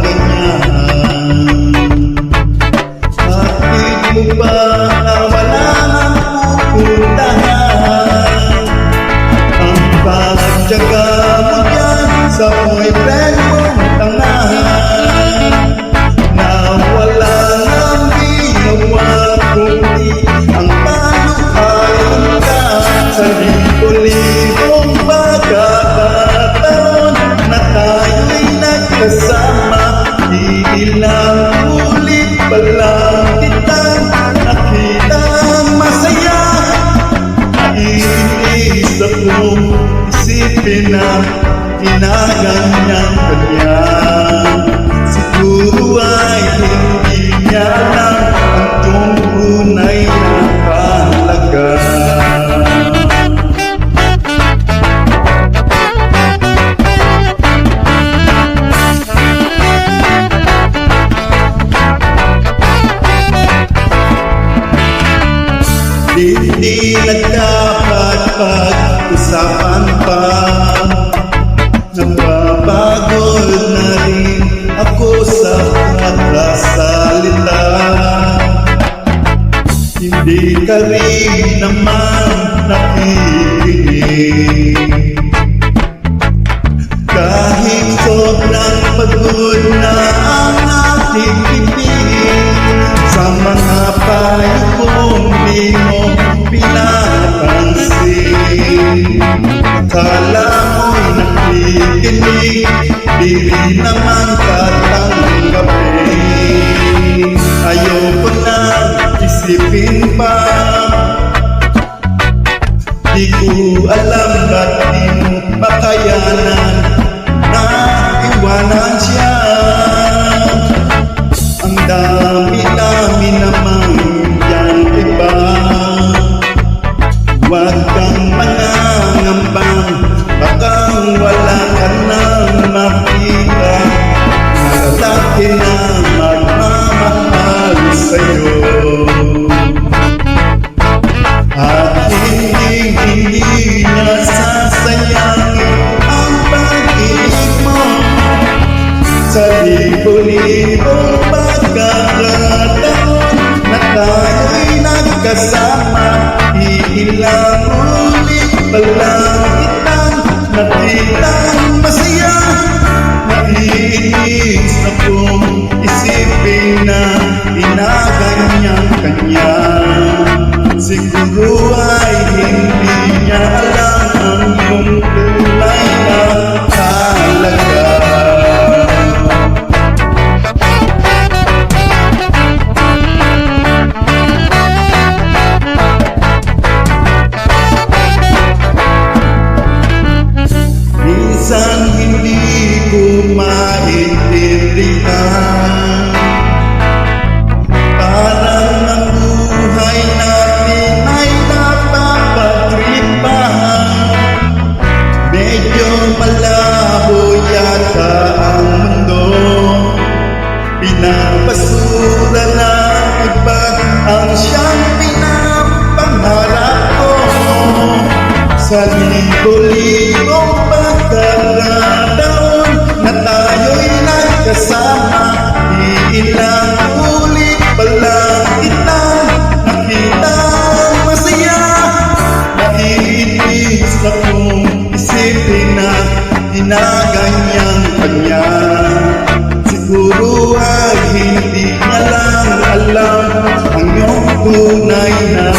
ganyan. Bakit mo ba na wala nang pupuntahan? Ang pagtyaga mo dyan sa boyfriend mong tangahan, na wala nang ginawa kundi ang panukayan ka sa libo-libong pagkakataon na tayo'y nagkasama. Ilang ulit pa lang kitang nakitang masaya. Naiinis akong isipin na ginaganyan ka niya. Siguro ay hindi niya alam ang tunay na kahalaga. Hindi na dapat pag-usapan pa. Napapagod na rin ako sa pagkasalita. Hindi ka rin naman nakikinig. Kahit sobrang pagod na ang ating ibig, sa mga payo kong di mo pinapansin. Akala mo'y nakikinig, di rin naman tatanggapin. Ayoko na isipin pa, di ko alam ba't di mo makayanan na iwanan siya. Ang dami-dami namang yan iba. Huwag kang manangambang, bakang wala ka nang makita na lalaki na magmamahal sa'yo. At hindi niya sasayangin ang pag-ibig mo sa libo-libong pagkakataon na tayo'y nagkasama. Ilang ulit pa lang kitang nakitang masaya. Naiinis akong isipin na ginaganyan kanya. Siguro ay hindi niya alam ang iyong tunay na kahalaga. Minsan hindi ko maintindihan, parang ang buhay natin ay napapatripahan. Medyo malabo yata ang mundo, pinapasura ng iba ang siyang pinapangarap ko. Sa libo-libong pagkakataon na tayo'y nagkasama, ilang ulit pa lang kitang nakitang masaya. Naiinis akong isipin na ginaganyan kanya. Siguro ay hindi niya lang alam ang iyong tunay na